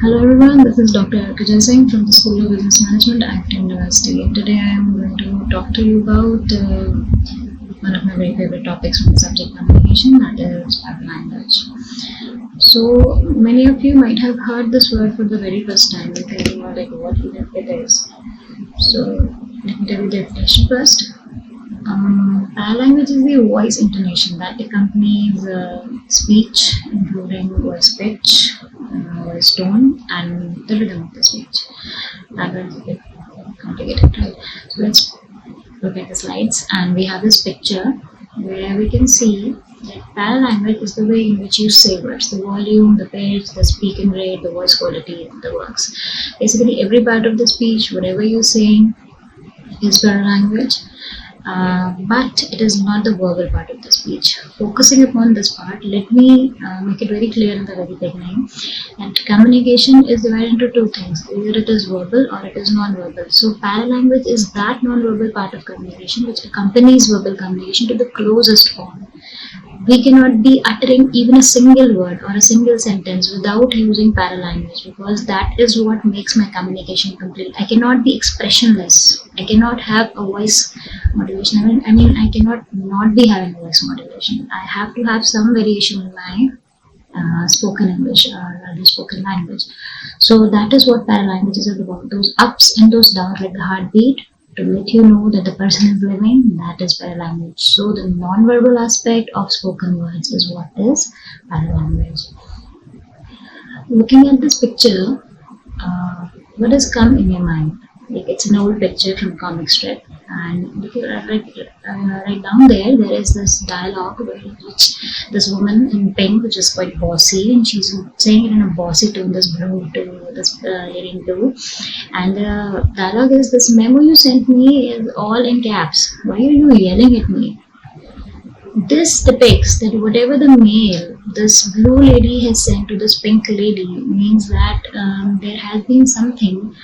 Hello everyone, this is Dr. Arkja Singh from the School of Business Management at IFTM University. And today I am going to talk to you about one of my very favorite topics from the subject communication, that is Paralanguage. So many of you might have heard this word for the very first time and thinking like what even it is. So let me tell you the definition first. Paralanguage is the voice intonation that accompanies speech, including voice pitch, voice tone, and the rhythm of the speech. That was a bit complicated, right? So let's look at the slides, and we have this picture where we can see that paralanguage is the way in which you say words, the volume, the pitch, the speaking rate, the voice quality, the works. Basically, every part of the speech, whatever you're saying, is paralanguage. But it is not the verbal part of the speech. Focusing upon this part, let me make it very clear in the very beginning that communication is divided into two things. Either it is verbal or it is non-verbal. So paralanguage is that non-verbal part of communication which accompanies verbal communication to the closest form. We cannot be uttering even a single word or a single sentence without using paralanguage, because that is what makes my communication complete. I cannot be expressionless. I cannot have a voice modulation. I mean, I cannot not be having voice modulation. I have to have some variation in my spoken English or the spoken language. So that is what paralanguage is all about. Those ups and those downs, like the heartbeat, to let you know that the person is living, that is paralanguage. So the non-verbal aspect of spoken words is what is paralanguage. Looking at this picture, what has come in your mind? Like, it's an old picture from a comic strip, and right down there is this dialogue which this woman in pink, which is quite bossy, and she's saying it in a bossy tone, this blue to this hearing blue, and the dialogue is, "This memo you sent me is all in caps. Why are you yelling at me?" This depicts that whatever the mail this blue lady has sent to this pink lady means that there has been something,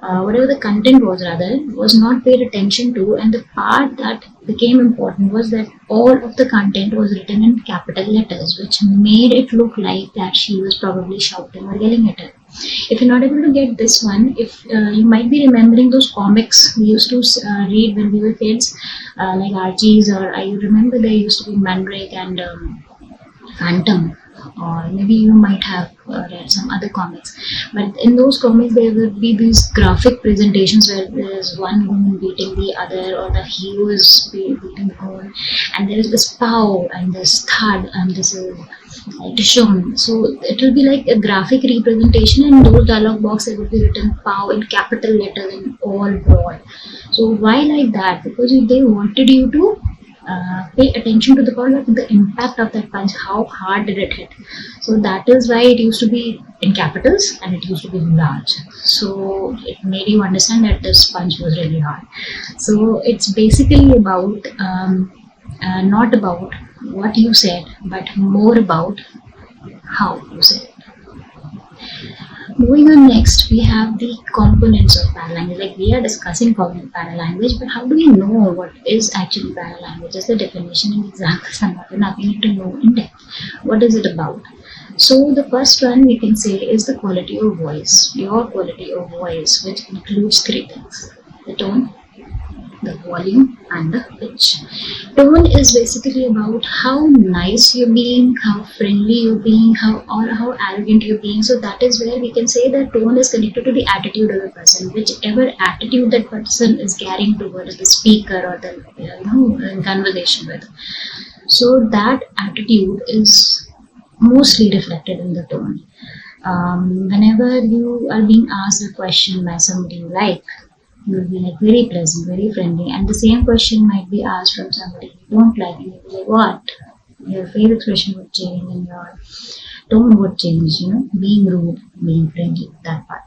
whatever the content was rather, was not paid attention to, and the part that became important was that all of the content was written in capital letters, which made it look like that she was probably shouting or yelling at her. If you're not able to get this one, if you might be remembering those comics we used to read when we were kids, like Archie's, or I remember there used to be Mandrake and Phantom, or maybe you might have read some other comics. But in those comics, there would be these graphic presentations where there's one goon beating the other, or the hero is beating the goon, and there is this pow and this thud and this is like shown. So it will be like a graphic representation, and those dialogue box there would be written pow in capital letters in all broad. So why like that? Because they wanted you to pay attention to the part of the impact of that punch, how hard did it hit. So that is why it used to be in capitals and it used to be large. So it made you understand that this punch was really hard. So it's basically about not about what you said, but more about how you said it. Moving on, next we have the components of paralanguage. Like, we are discussing paralanguage, but how do we know what is actually paralanguage? Just the definition and examples are not enough. We need to know in depth what is it about. So the first one we can say is the quality of voice, your quality of voice, which includes three things: the tone, the volume, and the pitch. Tone is basically about how nice you're being, how friendly you're being, how arrogant you're being. So that is where we can say that tone is connected to the attitude of the person, whichever attitude that person is carrying towards the speaker or the conversation with. So that attitude is mostly reflected in the tone. Whenever you are being asked a question by somebody you like, you will be like very pleasant, very friendly, and the same question might be asked from somebody you don't like, and you'll be like, what? Your face expression would change and your tone would change, being rude, being friendly, that part.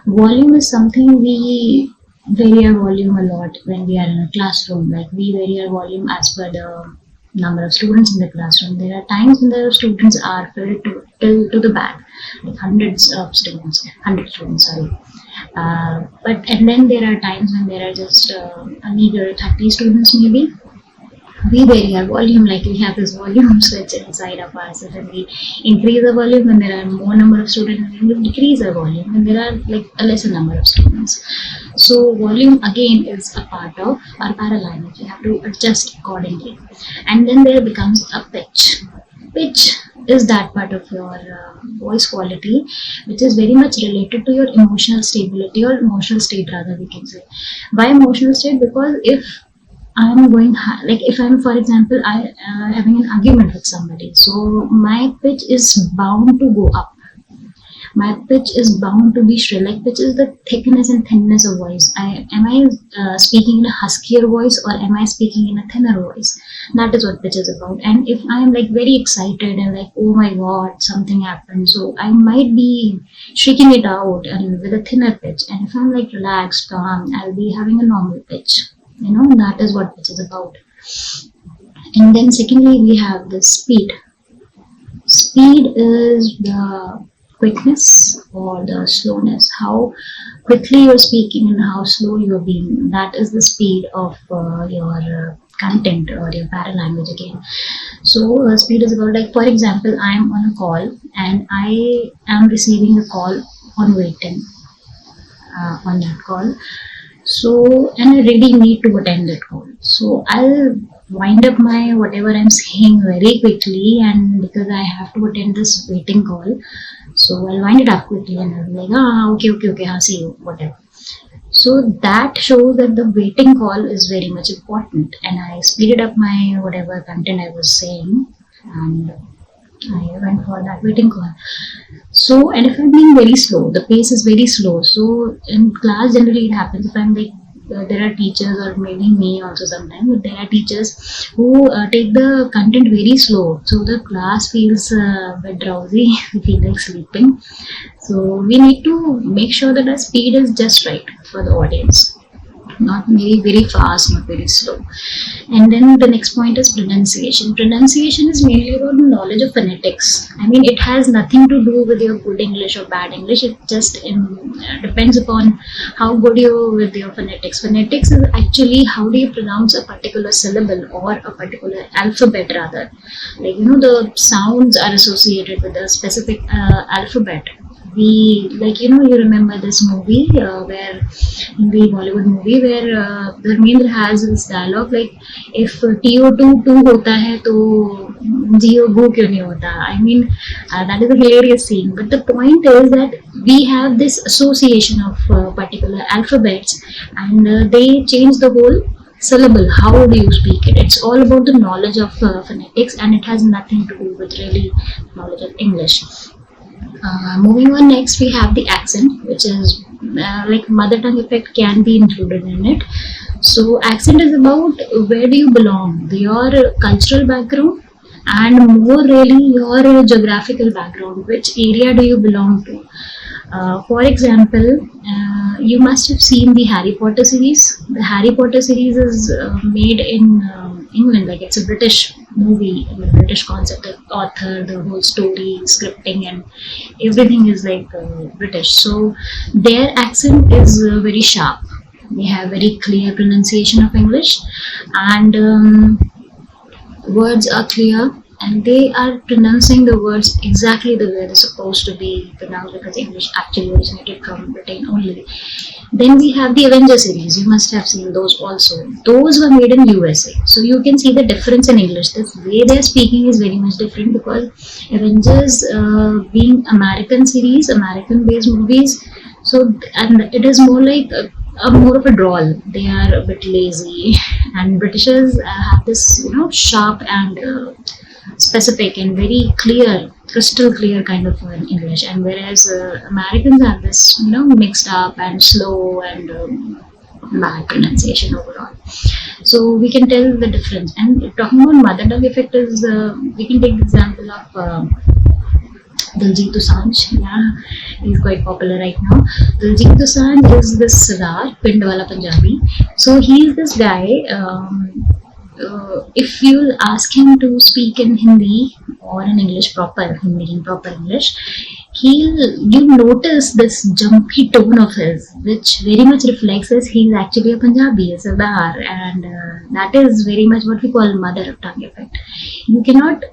Volume is something we vary our volume a lot when we are in a classroom. Like, we vary our volume as per the number of students in the classroom. There are times when the students are filled to the back, like 100 students, sorry. And then there are times when there are just a meager 30 students maybe, we vary our volume, like we have this volume switch inside of us, and we increase the volume when there are more number of students, and we decrease the volume when there are like a lesser number of students. So volume again is a part of our paralanguage. You have to adjust accordingly. And then there becomes a pitch. Pitch is that part of your voice quality which is very much related to your emotional stability, or emotional state rather, we can say. Why emotional state? Because if I'm going high, like if I'm, for example, I having an argument with somebody, so my pitch is bound to go up. My pitch is bound to be shrill. Like pitch is the thickness and thinness of voice. Am I speaking in a huskier voice, or am I speaking in a thinner voice? That is what pitch is about. And if I am like very excited and like, oh my god, something happened, so I might be shrieking it out and with a thinner pitch. And if I'm like relaxed, calm, I'll be having a normal pitch. That is what pitch is about. And then secondly, we have the speed. Speed is the quickness or the slowness, how quickly you're speaking and how slow you're being. That is the speed of your content or your paralanguage again. So speed is about, like for example, I'm on a call and I am receiving a call on waiting on that call. So, and I really need to attend that call. So I'll wind up my whatever I'm saying very quickly, and because I have to attend this waiting call, so I'll wind it up quickly and I'll be like, okay, see you, whatever. So that shows that the waiting call is very much important, and I speeded up my whatever content I was saying, and I went for that waiting call. So, and if I'm being very slow, the pace is very slow. So, in class, generally it happens if I'm like, there are teachers, or maybe me also sometimes, but there are teachers who take the content very slow. So, the class feels a bit drowsy, we feel like sleeping. So, we need to make sure that our speed is just right for the audience. Not maybe very fast, not very slow. And then the next point is pronunciation. Pronunciation is mainly about the knowledge of phonetics. I mean, it has nothing to do with your good English or bad English. It just depends upon how good you with your phonetics. Phonetics is actually how do you pronounce a particular syllable or a particular alphabet rather. Like, the sounds are associated with a specific alphabet. We, like, you remember this movie where, in the Bollywood movie, where Dharmendra has this dialogue like, if TO2 2 hota hai to GO go kyun nahi hota. I mean, that is a hilarious scene, but the point is that we have this association of particular alphabets, and they change the whole syllable. How do you speak it? It's all about the knowledge of phonetics, and it has nothing to do with really knowledge of English. Moving on, next we have the accent, which is like mother tongue effect can be included in it. So accent is about where do you belong, your cultural background, and more really your geographical background, which area do you belong to. For example, you must have seen the Harry Potter series. The Harry Potter series is made in England, like it's a British movie, a British concept, the author, the whole story, scripting, and everything is like British. So their accent is very sharp. They have very clear pronunciation of English, and words are clear, and they are pronouncing the words exactly the way they're supposed to be pronounced, because English actually originated from Britain only. Then we have the Avengers series. You must have seen those also. Those were made in USA. So you can see the difference in English. The way they're speaking is very much different, because Avengers being American series, American based movies, so, and it is more like more of a drawl. They are a bit lazy, and Britishers have this sharp and specific and very clear, crystal clear kind of English, and whereas Americans have this mixed up and slow and bad pronunciation overall. So we can tell the difference. And talking about mother tongue effect is we can take the example of Diljit Dosanjh. Yeah, he's quite popular right now. Diljit Dosanjh is this Sardaar, Pindwala Punjabi. So he's this guy. If you ask him to speak in Hindi or in English proper Hindi, in proper English, you notice this jumpy tone of his, which very much reflects as he's actually a Punjabi, a Sardar, and that is very much what we call mother of tongue effect. You cannot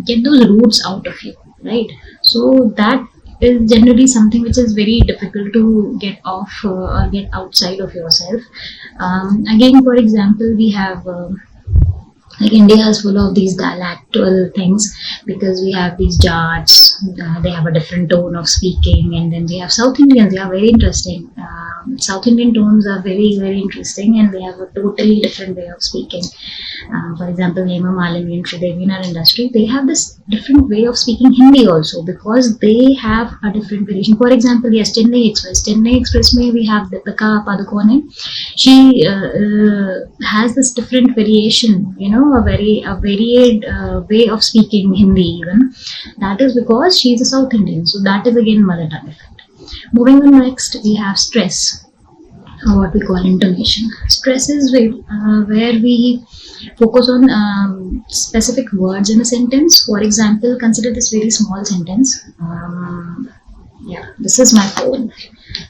get those roots out of you, right? So that is generally something which is very difficult to get off or get outside of yourself. Again, for example, we have like India is full of these dialectal things, because we have these Jats, they have a different tone of speaking, and then we have South Indians, they are very interesting. South Indian tones are very, very interesting, and they have a totally different way of speaking. For example, Hema Malini and Sridevi in our industry, they have this different way of speaking Hindi also, because they have a different variation. For example, yes, Chennai Express may we have Deepika Padukone. She has this different variation, a varied way of speaking Hindi even. That is because she is a South Indian. So that is again mother tongue effect. Moving on, next we have stress, or what we call intonation. Stress is where we focus on specific words in a sentence. For example, consider this very small sentence. This is my phone.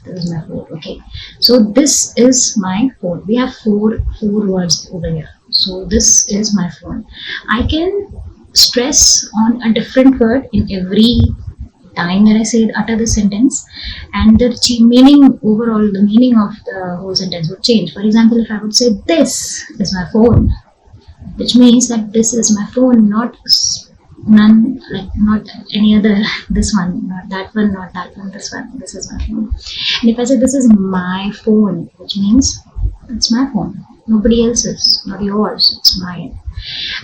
This is my phone. Okay. So this is my phone. We have four words over here. So this is my phone. I can stress on a different word in every time that I utter the sentence, and the meaning of the whole sentence would change. For example, if I would say this is my phone, which means that this is my phone, not any other, this one, not that one, not that one, this one, this is my phone. And if I say this is my phone, which means it's my phone, nobody else's, not yours, it's mine.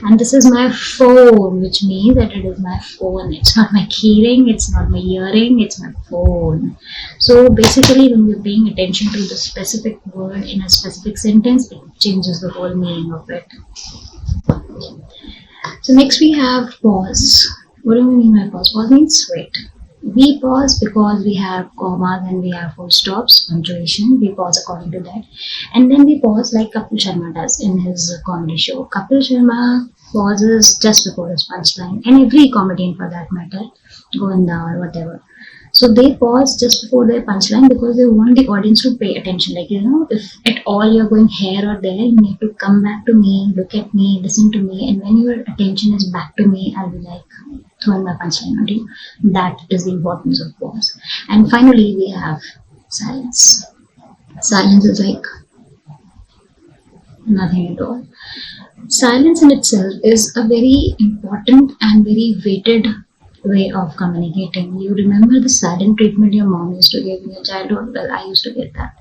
And this is my phone, which means that it is my phone. It's not my keyring, it's not my earring, it's my phone. So basically, when we're paying attention to the specific word in a specific sentence, it changes the whole meaning of it. So next we have pause. What do we mean by pause? Pause means wait. We pause because we have commas and we have full stops, punctuation. We pause according to that. And then we pause like Kapil Sharma does in his comedy show. Kapil Sharma pauses just before his punchline, and every comedian for that matter, Govinda or whatever. So they pause just before their punchline because they want the audience to pay attention. Like, if at all you're going here or there, you need to come back to me, look at me, listen to me. And when your attention is back to me, I'll be like throwing my punchline at you. That is the importance of pause. And finally, we have silence. Silence is like nothing at all. Silence in itself is a very important and very weighted way of communicating. You remember the silent treatment your mom used to give in your childhood? Well, I used to get that.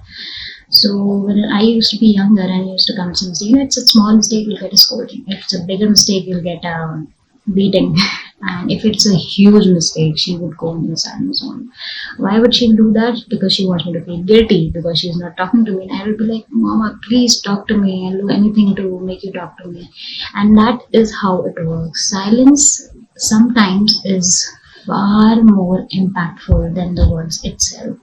So when I used to be younger and used to commit some mistake, it's a small mistake, you'll get a scolding. If it's a bigger mistake, you'll get a beating. And if it's a huge mistake, she would go in the silent zone. Why would she do that? Because she wants me to feel guilty, because she's not talking to me. And I will be like, Mama, please talk to me. I'll do anything to make you talk to me. And that is how it works. Silence sometimes is far more impactful than the words itself.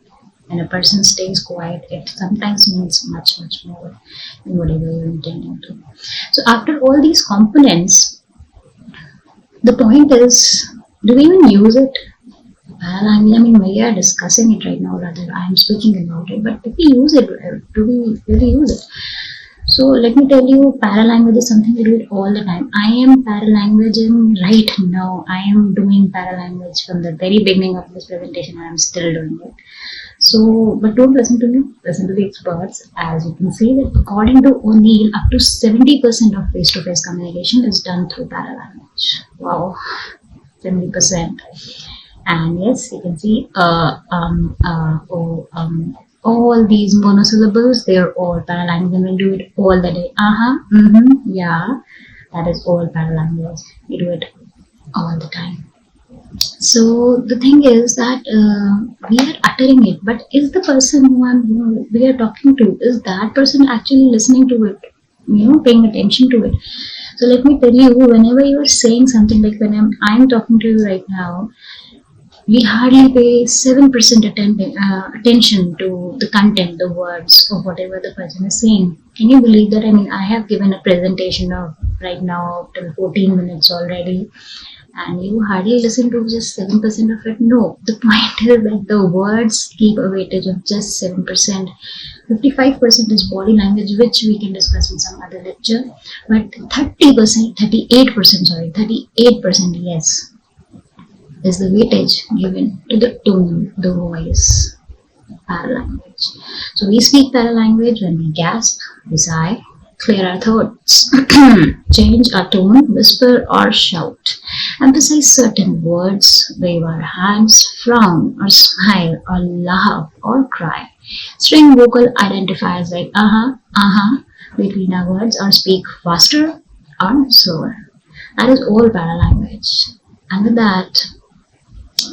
When a person stays quiet, it sometimes means much, much more than whatever you're intending to. So after all these components, the point is, do we even use it? Well, we are discussing it right now, rather I am speaking about it, but do we use it? Do we really use it? So let me tell you, paralanguage is something we do it all the time. I am paralanguaging right now. I am doing paralanguage from the very beginning of this presentation, and I am still doing it. So, but don't listen to me, listen to the experts. As you can see, that according to O'Neill, up to 70% of face-to-face communication is done through paralanguage. Wow, 70%. And yes, you can see all these monosyllables, they're all paralanguage, and we do it all the day. Yeah, that is all paralanguage. We do it all the time. So the thing is that we are uttering it, but is the person who we are talking to, is that person actually listening to it, paying attention to it? So let me tell you, whenever you are saying something, like when I'm talking to you right now, we hardly pay 7% attention to the content, the words, or whatever the person is saying. Can you believe that? I have given a presentation of right now till 14 minutes already. and you hardly listen to just 7% of it. No, the point is that the words keep a weightage of just 7%. 55% is body language, which we can discuss in some other lecture. But 30%, 38%, yes, is the weightage given to the tone, the voice, paralanguage. So we speak paralanguage when we gasp, we sigh, clear our thoughts, change our tone, whisper or shout, emphasize certain words, wave our hands, frown or smile or laugh or cry. String vocal identifiers like between our words, or speak faster or slower. That is all paralanguage. And with that,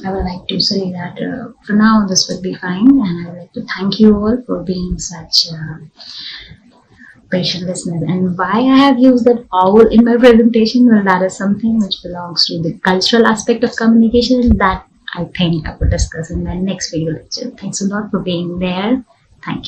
I would like to say that for now this would be fine, and I would like to thank you all for being such patient listeners. And why I have used that owl in my presentation, well, that is something which belongs to the cultural aspect of communication that I think I will discuss in my next video lecture. Thanks a lot for being there. Thank you.